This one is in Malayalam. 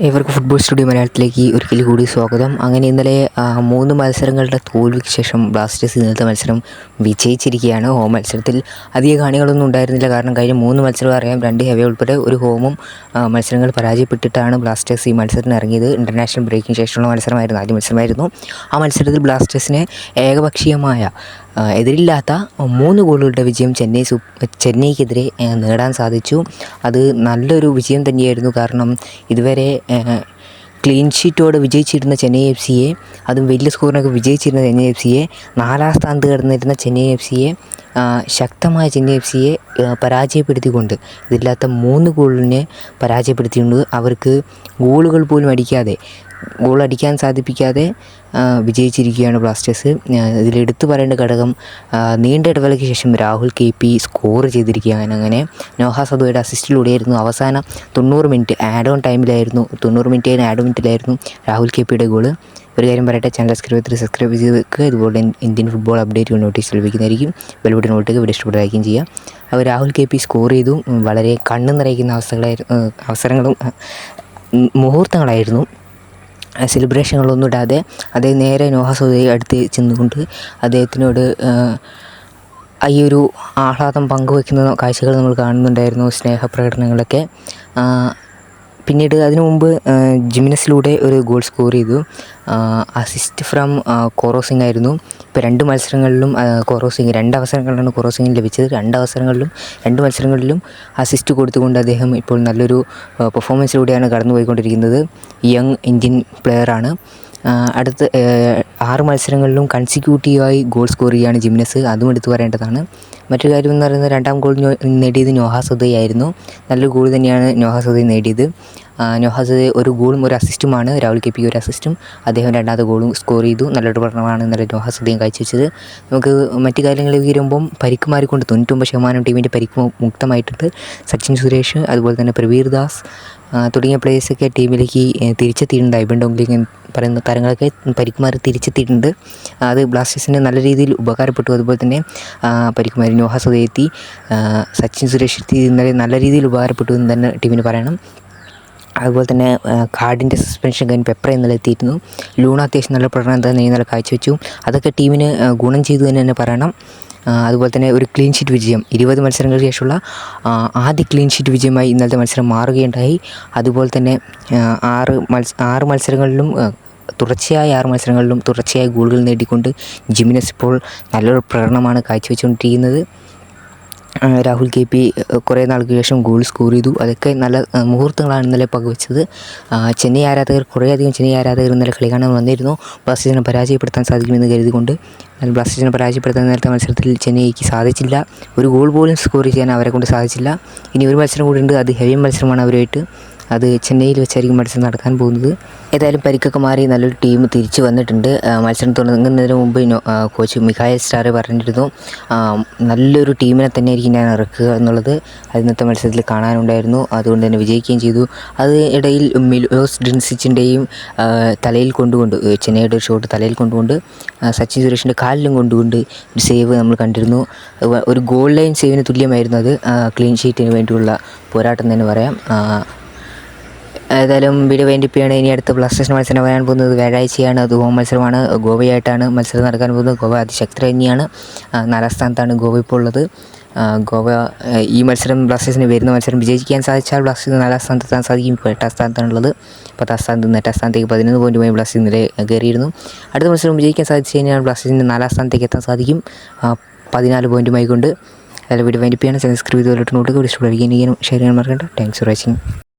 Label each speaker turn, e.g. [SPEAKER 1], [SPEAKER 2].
[SPEAKER 1] ഇവർക്ക് ഫുട്ബോൾ സ്റ്റുഡിയോ മലയാളത്തിലേക്ക് ഒരിക്കൽ കൂടി സ്വാഗതം. അങ്ങനെ ഇന്നലെ 3 മത്സരങ്ങളുടെ തോൽവിക്ക് ശേഷം ബ്ലാസ്റ്റേഴ്സ് ഇന്നത്തെ മത്സരം വിജയിച്ചിരിക്കുകയാണ്. ഹോം മത്സരത്തിൽ അധിക കാണികളൊന്നും ഉണ്ടായിരുന്നില്ല. കാരണം കഴിഞ്ഞ 3 മത്സരം അറിയാം, 2 ഹെവേ ഉൾപ്പെടെ ഒരു ഹോമും മത്സരങ്ങൾ പരാജയപ്പെട്ടിട്ടാണ് ബ്ലാസ്റ്റേഴ്സ് ഈ മത്സരത്തിന് ഇറങ്ങിയത്. ഇൻ്റർനാഷണൽ ബ്രേക്കിന് ശേഷമുള്ള മത്സരമായിരുന്നു, ആദ്യ മത്സരമായിരുന്നു. ആ മത്സരത്തിൽ ബ്ലാസ്റ്റേഴ്സിനെ ഏകപക്ഷീയമായ എതിരില്ലാത്ത 3 ഗോളുകളുടെ വിജയം ചെന്നൈക്കെതിരെ നേടാൻ സാധിച്ചു. അത് നല്ലൊരു വിജയം തന്നെയായിരുന്നു. കാരണം ഇതുവരെ ക്ലീൻ ഷീറ്റോടെ വിജയിച്ചിരുന്ന ചെന്നൈ എഫ് സിയെ, അതും വലിയ സ്കോറിനൊക്കെ വിജയിച്ചിരുന്ന ചെന്നൈ എഫ് സിയെ, 4ാം സ്ഥാനത്ത് കിടന്നിരുന്ന ചെന്നൈ എഫ് സിയെ, ശക്തമായ ചെന്നൈ എഫ് സിയെ പരാജയപ്പെടുത്തിക്കൊണ്ട്, ഇതില്ലാത്ത 3 ഗോളിനെ പരാജയപ്പെടുത്തിയിട്ടുണ്ട്. അവർക്ക് ഗോളുകൾ പോലും ഗോളടിക്കാൻ സാധിപ്പിക്കാതെ വിജയിച്ചിരിക്കുകയാണ് ബ്ലാസ്റ്റേഴ്സ്. ഇതിലെടുത്തു പറയേണ്ട ഘടകം, നീണ്ട ഇടവേളയ്ക്ക് ശേഷം രാഹുൽ KP സ്കോർ ചെയ്തിരിക്കുകയാണ്. അങ്ങനെ നോഹ സദോയുടെ അസിസ്റ്റിലൂടെയായിരുന്നു അവസാന 90 മിനിറ്റ് ആഡ് ഓൺ ടൈമിലായിരുന്നു, 90 മിനിറ്റ് ആഡ് ഓൺ മിനിറ്റിലായിരുന്നു രാഹുൽ KPയുടെ ഗോള്. ഒരു കാര്യം പറയട്ടെ, ചാനൽ സബ്സ്ക്രൈബ് ചെയ്ത് വെക്കുക. ഇതുപോലെ ഇന്ത്യൻ ഫുട്ബോൾ അപ്ഡേറ്റ് നോട്ടീസ് ലഭിക്കുന്നതായിരിക്കും. ബെൽബട്ടൺ നോട്ടിക്ക് വീഡിയോ ഇഷ്ടപ്പെടുകയും ചെയ്യുക. അപ്പോൾ രാഹുൽ KP സ്കോർ ചെയ്തു. വളരെ കണ്ണ് നിറയ്ക്കുന്ന അവസരങ്ങളും മുഹൂർത്തങ്ങളായിരുന്നു. സെലിബ്രേഷനുകളൊന്നും ഇടാതെ അദ്ദേഹം നേരെ നോഹ സദോയെ അടുത്ത് ചെന്നുകൊണ്ട് അദ്ദേഹത്തിനോട് ഈ ഒരു ആഹ്ലാദം പങ്കുവയ്ക്കുന്ന കാഴ്ചകൾ നമ്മൾ കാണുന്നുണ്ടായിരുന്നു, സ്നേഹപ്രകടനങ്ങളൊക്കെ. പിന്നീട് അതിനു മുമ്പ് ജിമിനസിലൂടെ ഒരു ഗോൾ സ്കോർ ചെയ്തു. അസിസ്റ്റ് ഫ്രം കോറോ സിംഗ് ആയിരുന്നു. ഇപ്പോൾ 2 മത്സരങ്ങളിലും രണ്ട് അവസരങ്ങളിലാണ് കോറോ സിംഗിന് ലഭിച്ചത്. 2 മത്സരങ്ങളിലും അസിസ്റ്റ് കൊടുത്തുകൊണ്ട് അദ്ദേഹം ഇപ്പോൾ നല്ലൊരു പെർഫോമൻസിലൂടെയാണ് കടന്നുപോയിക്കൊണ്ടിരിക്കുന്നത്. യങ് ഇന്ത്യൻ പ്ലെയറാണ്. അടുത്ത 6 മത്സരങ്ങളിലും കൺസിക്യൂട്ടീവായി ഗോൾ സ്കോർ ചെയ്യുകയാണ് ജിമിനസ്, അതും എടുത്തു പറയേണ്ടതാണ്. മറ്റൊരു കാര്യം എന്ന് പറയുന്നത്, 2ാം ഗോൾ നേടിയത് നോഹ സദോയായിരുന്നു. നല്ലൊരു ഗോൾ തന്നെയാണ് നോഹ സദോ നേടിയത്. നോഹ സദോ ഒരു ഗോളും ഒരു അസിസ്റ്റുമാണ്, രാഹുൽ KP ഒരു അസിസ്റ്റും. അദ്ദേഹം 2ാമത്തെ ഗോളും സ്കോർ ചെയ്തു. നല്ലൊരു പഠനമാണ് ഇന്നലെ നോഹ സദോയും കാഴ്ചവെച്ചത്. നമുക്ക് മറ്റു കാര്യങ്ങളിലേക്ക് വരുമ്പം പരിക്ക് മാറിക്കൊണ്ട് 99% ടീമിൻ്റെ പരിക്ക് മുക്തമായിട്ടുണ്ട്. സച്ചിൻ സുരേഷ്, അതുപോലെ തന്നെ പ്രവീർ ദാസ് തുടങ്ങിയ പ്ലേയേഴ്സൊക്കെ ടീമിലേക്ക് തിരിച്ചെത്തിയിട്ടുണ്ട്. ഐബൻ ഡോംഗ്ലിംഗ് പറയുന്ന താരങ്ങളൊക്കെ പരിക്ക് മാറി തിരിച്ചെത്തിയിട്ടുണ്ട്. അത് ബ്ലാസ്റ്റേഴ്സിന് നല്ല രീതിയിൽ ഉപകാരപ്പെട്ടു. അതുപോലെ തന്നെ പരിക്ക് മാറി നോഹ സദോ എത്തി, സച്ചിൻ സുരേഷ് എത്തി. ഇന്നലെ നല്ല രീതിയിൽ ഉപകാരപ്പെട്ടു എന്ന് തന്നെ ടീമിന് പറയണം. അതുപോലെ തന്നെ കാർഡിൻ്റെ സസ്പെൻഷൻ കഴിഞ്ഞ് പെപ്ര ഇന്നലെ എത്തിയിരുന്നു. ലൂണ അത്യാവശ്യം നല്ല പ്രകടനം തന്നെ ഇന്നലെ കാഴ്ചവെച്ചു. അതൊക്കെ ടീമിന് ഗുണം ചെയ്തു തന്നെ പറയണം. അതുപോലെ തന്നെ ഒരു ക്ലീൻ ഷീറ്റ് വിജയം, 20 മത്സരങ്ങൾക്ക് ശേഷമുള്ള ആദ്യ ക്ലീൻ ഷീറ്റ് വിജയമായി ഇന്നലത്തെ മത്സരം മാറുകയുണ്ടായി. അതുപോലെ തന്നെ 6 മത്സരങ്ങളിലും തുടർച്ചയായ 6 മത്സരങ്ങളിലും തുടർച്ചയായ ഗോളുകൾ നേടിക്കൊണ്ട് ജിമിനസ് ഇപ്പോൾ നല്ലൊരു പ്രകടനമാണ് കാഴ്ചവെച്ചുകൊണ്ടിരിക്കുന്നത്. രാഹുൽ KP കുറേ നാൾക്ക് ശേഷം ഗോൾ സ്കോർ ചെയ്തു. അതൊക്കെ നല്ല മുഹൂർത്തങ്ങളാണ് ഇന്നലെ പങ്കുവെച്ചത്. കുറേയധികം ചെന്നൈ ആരാധകർ ഇന്നലെ കളി കാണാൻ വന്നിരുന്നു. ബ്ലാസ്റ്റേഴ്സിനെ പരാജയപ്പെടുത്താൻ സാധിക്കുമെന്ന് കരുതിക്കൊണ്ട്. എന്നാൽ ബ്ലാസ്റ്റേഴ്സിനെ പരാജയപ്പെടുത്താൻ നേരത്തെ മത്സരത്തിൽ ചെന്നൈക്ക് സാധിച്ചില്ല. ഒരു ഗോൾ പോലും സ്കോർ ചെയ്യാൻ അവരെ കൊണ്ട് സാധിച്ചില്ല. ഇനി ഒരു മത്സരം കൂടി ഉണ്ട്, അത് ഹെവി മത്സരമാണ് അവരുമായിട്ട്. അത് ചെന്നൈയിൽ വെച്ചായിരിക്കും മത്സരം നടക്കാൻ പോകുന്നത്. ഏതായാലും പരിക്കൊക്കെ മാറി നല്ലൊരു ടീം തിരിച്ചു വന്നിട്ടുണ്ട്. മത്സരം തുടങ്ങുന്നതിന് മുമ്പ് കോച്ച് മിഖായൽ സ്റ്റാർ പറഞ്ഞിരുന്നു, നല്ലൊരു ടീമിനെ തന്നെയായിരിക്കും ഞാൻ ഇറക്കുക എന്നുള്ളത്. അത് ഇന്നത്തെ മത്സരത്തിൽ കാണാനുണ്ടായിരുന്നു. അതുകൊണ്ട് തന്നെ വിജയിക്കുകയും ചെയ്തു. അത് ഇടയിൽ മിലോസ് ഡ്രിൻസിച്ചിൻ്റെയും തലയിൽ കൊണ്ടുകൊണ്ട്, ചെന്നൈയുടെ ഒരു ഷോട്ട് തലയിൽ കൊണ്ടുകൊണ്ട്, സച്ചിൻ സുരേഷിൻ്റെ കാലിലും കൊണ്ടുകൊണ്ട് ഒരു സേവ് നമ്മൾ കണ്ടിരുന്നു. ഒരു ഗോൾ ലൈൻ സേവിന് തുല്യമായിരുന്നു അത്. ക്ലീൻ ഷീറ്റിന് വേണ്ടിയുള്ള പോരാട്ടം തന്നെ പറയാം. ഏതായാലും വീഡിയോ വേണ്ടിപ്പിയാണ്. ഇനി അടുത്ത ബ്ലാസ്റ്റേഴ്സിന് മത്സരം വരാൻ പോകുന്നത് വ്യാഴാഴ്ചയാണ്. അത് ഹോം മത്സരമാണ്. ഗോവയായിട്ടാണ് മത്സരം നടക്കാൻ പോകുന്നത്. ഗോവ അതിശക്തർ തന്നെയാണ്. 4ാം സ്ഥാനത്താണ് ഗോവ ഇപ്പോൾ ഉള്ളത്. ഗോവ ഈ മത്സരം ബ്ലാസ്റ്റേഴ്സിന് വരുന്ന മത്സരം വിജയിക്കാൻ സാധിച്ചാൽ ബ്ലാസ്റ്റേഴ്സിന് 4ാം സ്ഥാനത്തെത്താൻ സാധിക്കും. ഇപ്പോൾ 8ാം സ്ഥാനത്താണുള്ളത്. 10ാം സ്ഥാനത്ത് നിന്ന് 8ാം സ്ഥാനത്തേക്ക് 11 പോയിൻറ്റുമായി ബ്ലാസ്റ്റേഴ്സ് ഇന്നലെ കയറിയിരുന്നു. അടുത്ത മത്സരം വിജയിക്കാൻ സാധിച്ചു കഴിഞ്ഞാൽ ബ്ലാസ്റ്റേഴ്സിന് 4ാം സ്ഥാനത്തേക്ക് എത്താൻ സാധിക്കും, 14 പോയിൻറ്റുമായി കൊണ്ട്. അതായത് വീഡിയോ വേണ്ടിപ്പിയാണ്. സബ്സ്ക്രൈബ് ചെയ്ത് നോട്ട് ഇഷ്ടപ്പെടുകയും ഷെയർ ചെയ്യാൻ മറക്കണ്ട. Thanks for watching.